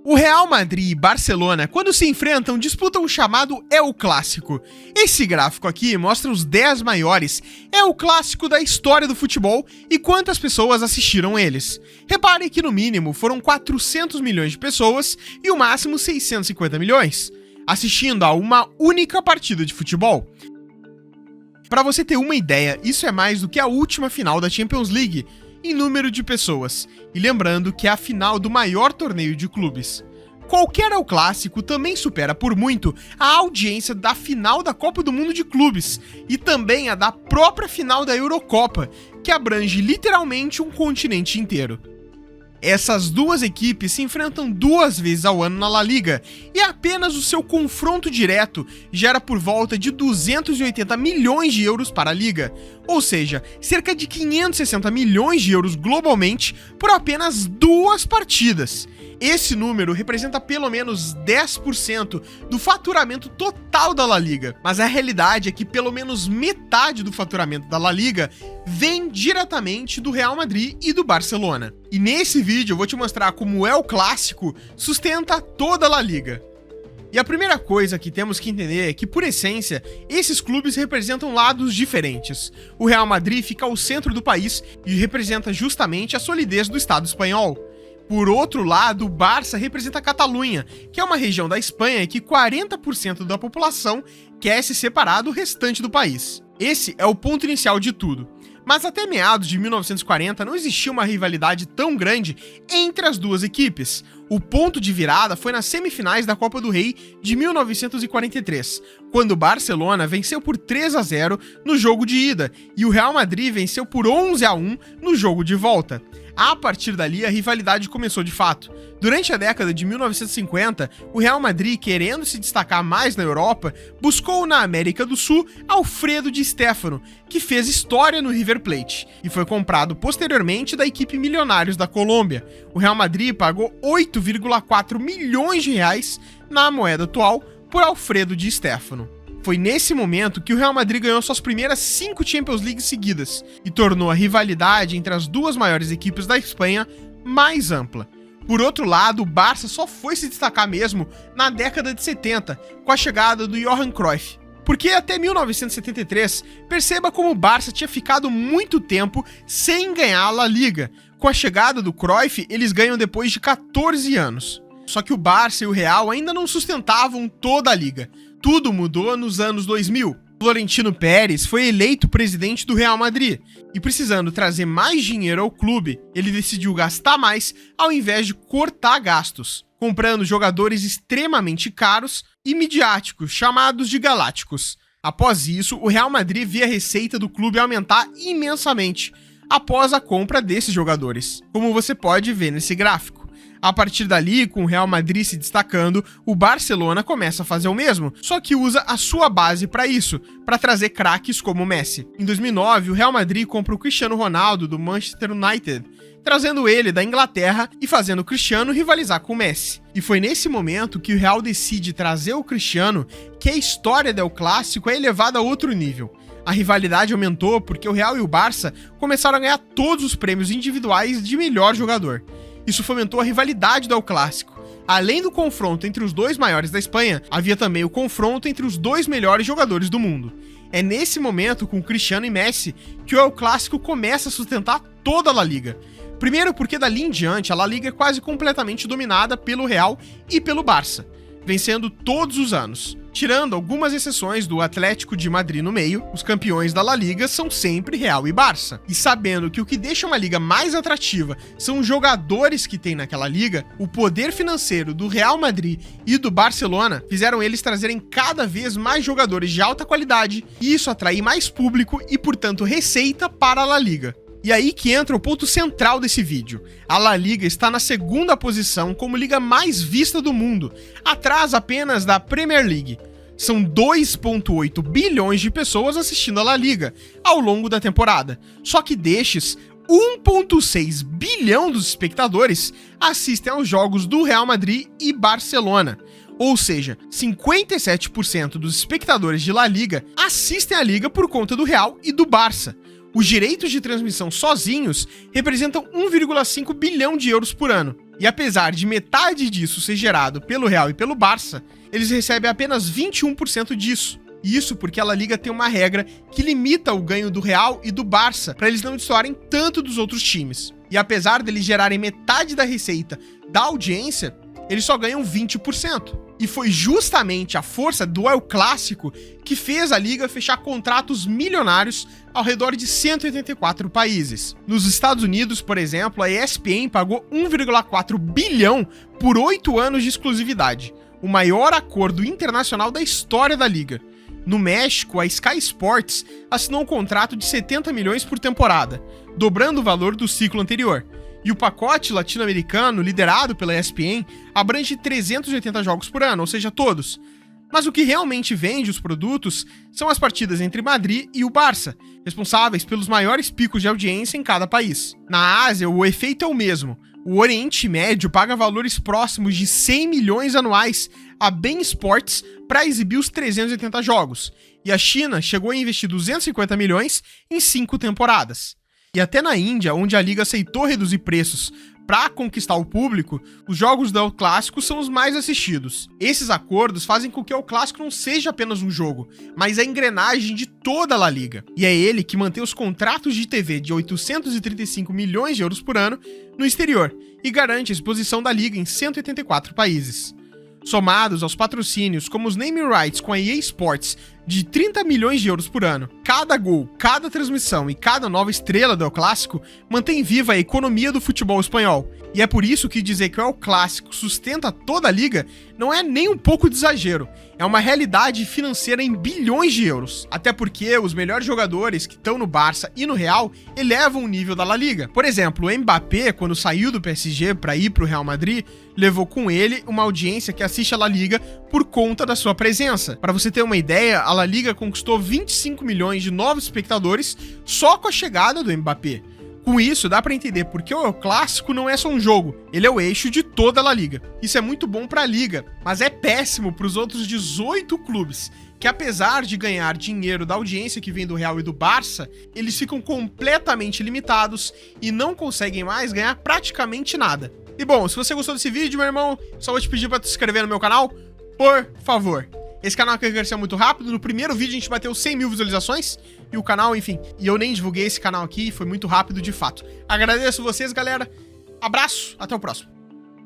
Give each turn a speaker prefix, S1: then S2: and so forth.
S1: O Real Madrid e Barcelona, quando se enfrentam, disputam o chamado El Clássico. Esse gráfico aqui mostra os 10 maiores El Clássico da história do futebol e quantas pessoas assistiram eles. Repare que no mínimo foram 400 milhões de pessoas e o máximo 650 milhões, assistindo a uma única partida de futebol. Para você ter uma ideia, isso é mais do que a última final da Champions League em número de pessoas, e lembrando que é a final do maior torneio de clubes. Qualquer El Clássico também supera por muito a audiência da final da Copa do Mundo de Clubes e também a da própria final da Eurocopa, que abrange literalmente um continente inteiro. Essas duas equipes se enfrentam 2 vezes ao ano na La Liga e apenas o seu confronto direto gera por volta de 280 milhões de euros para a Liga, ou seja, cerca de 560 milhões de euros globalmente por apenas 2 partidas. Esse número representa pelo menos 10% do faturamento total da La Liga, mas a realidade é que pelo menos metade do faturamento da La Liga vem diretamente do Real Madrid e do Barcelona. E nesse vídeo eu vou te mostrar como o El Clássico sustenta toda a La Liga. E a primeira coisa que temos que entender é que, por essência, esses clubes representam lados diferentes. O Real Madrid fica ao centro do país e representa justamente a solidez do Estado espanhol. Por outro lado, o Barça representa a Catalunha, que é uma região da Espanha que 40% da população quer se separar do restante do país. Esse é o ponto inicial de tudo. Mas até meados de 1940 não existia uma rivalidade tão grande entre as duas equipes. O ponto de virada foi nas semifinais da Copa do Rei de 1943, quando o Barcelona venceu por 3-0 no jogo de ida e o Real Madrid venceu por 11-1 no jogo de volta. A partir dali, a rivalidade começou de fato. Durante a década de 1950, o Real Madrid, querendo se destacar mais na Europa, buscou na América do Sul Alfredo Di Stéfano, que fez história no River Plate, e foi comprado posteriormente da equipe Milionários da Colômbia. O Real Madrid pagou 8,4 milhões de reais na moeda atual por Alfredo Di Stéfano. Foi nesse momento que o Real Madrid ganhou suas primeiras 5 Champions League seguidas e tornou a rivalidade entre as duas maiores equipes da Espanha mais ampla. Por outro lado, o Barça só foi se destacar mesmo na década de 70, com a chegada do Johan Cruyff. Porque até 1973, perceba como o Barça tinha ficado muito tempo sem ganhar a La Liga. Com a chegada do Cruyff, eles ganham depois de 14 anos. Só que o Barça e o Real ainda não sustentavam toda a liga. Tudo mudou nos anos 2000. Florentino Pérez foi eleito presidente do Real Madrid e, precisando trazer mais dinheiro ao clube, ele decidiu gastar mais ao invés de cortar gastos, comprando jogadores extremamente caros e midiáticos, chamados de galácticos. Após isso, o Real Madrid via a receita do clube aumentar imensamente após a compra desses jogadores, como você pode ver nesse gráfico. A partir dali, com o Real Madrid se destacando, o Barcelona começa a fazer o mesmo, só que usa a sua base para isso, para trazer craques como o Messi. Em 2009, o Real Madrid compra o Cristiano Ronaldo do Manchester United, trazendo ele da Inglaterra e fazendo o Cristiano rivalizar com o Messi. E foi nesse momento que o Real decide trazer o Cristiano, que a história do El Clássico é elevada a outro nível. A rivalidade aumentou porque o Real e o Barça começaram a ganhar todos os prêmios individuais de melhor jogador. Isso fomentou a rivalidade do El Clássico. Além do confronto entre os dois maiores da Espanha, havia também o confronto entre os 2 melhores jogadores do mundo. É nesse momento, com Cristiano e Messi, que o El Clássico começa a sustentar toda a La Liga. Primeiro porque dali em diante a La Liga é quase completamente dominada pelo Real e pelo Barça, vencendo todos os anos. Tirando algumas exceções do Atlético de Madrid no meio, os campeões da La Liga são sempre Real e Barça. E sabendo que o que deixa uma liga mais atrativa são os jogadores que tem naquela liga, o poder financeiro do Real Madrid e do Barcelona fizeram eles trazerem cada vez mais jogadores de alta qualidade e isso atrair mais público e, portanto, receita para a La Liga. E aí que entra o ponto central desse vídeo. A La Liga está na 2ª posição como liga mais vista do mundo, atrás apenas da Premier League. São 2,8 bilhões de pessoas assistindo a La Liga ao longo da temporada. Só que destes, 1,6 bilhão dos espectadores assistem aos jogos do Real Madrid e Barcelona. Ou seja, 57% dos espectadores de La Liga assistem a liga por conta do Real e do Barça. Os direitos de transmissão sozinhos representam 1,5 bilhão de euros por ano. E apesar de metade disso ser gerado pelo Real e pelo Barça, eles recebem apenas 21% disso. Isso porque a La Liga tem uma regra que limita o ganho do Real e do Barça para eles não destoarem tanto dos outros times. E apesar deles gerarem metade da receita da audiência, eles só ganham 20%. E foi justamente a força do El Clássico que fez a Liga fechar contratos milionários ao redor de 184 países. Nos Estados Unidos, por exemplo, a ESPN pagou 1,4 bilhão por 8 anos de exclusividade, o maior acordo internacional da história da Liga. No México, a Sky Sports assinou um contrato de 70 milhões por temporada, dobrando o valor do ciclo anterior. E o pacote latino-americano, liderado pela ESPN, abrange 380 jogos por ano, ou seja, todos. Mas o que realmente vende os produtos são as partidas entre Madrid e o Barça, responsáveis pelos maiores picos de audiência em cada país. Na Ásia, o efeito é o mesmo. O Oriente Médio paga valores próximos de 100 milhões anuais a beIN Sports para exibir os 380 jogos, e a China chegou a investir 250 milhões em 5 temporadas. E até na Índia, onde a Liga aceitou reduzir preços para conquistar o público, os jogos do El Clássico são os mais assistidos. Esses acordos fazem com que o El Clássico não seja apenas um jogo, mas a engrenagem de toda a La Liga. E é ele que mantém os contratos de TV de 835 milhões de euros por ano no exterior e garante a exposição da Liga em 184 países. Somados aos patrocínios como os naming rights com a EA Sports de 30 milhões de euros por ano, cada gol, cada transmissão e cada nova estrela do El Clássico mantém viva a economia do futebol espanhol. E é por isso que dizer que o El Clássico sustenta toda a liga não é nem um pouco de exagero, é uma realidade financeira em bilhões de euros. Até porque os melhores jogadores que estão no Barça e no Real elevam o nível da La Liga. Por exemplo, o Mbappé, quando saiu do PSG para ir para o Real Madrid, levou com ele uma audiência que assiste a La Liga por conta da sua presença. Para você ter uma ideia, a La Liga conquistou 25 milhões de novos espectadores só com a chegada do Mbappé. Com isso, dá pra entender porque o El Clássico não é só um jogo, ele é o eixo de toda a La Liga. Isso é muito bom pra Liga, mas é péssimo pros outros 18 clubes, que apesar de ganhar dinheiro da audiência que vem do Real e do Barça, eles ficam completamente limitados e não conseguem mais ganhar praticamente nada. E bom, se você gostou desse vídeo, meu irmão, só vou te pedir pra te inscrever no meu canal, por favor. Esse canal aqui cresceu muito rápido, no primeiro vídeo a gente bateu 100 mil visualizações, e o canal, enfim, e eu nem divulguei esse canal aqui, foi muito rápido de fato. Agradeço vocês, galera, abraço, até o próximo.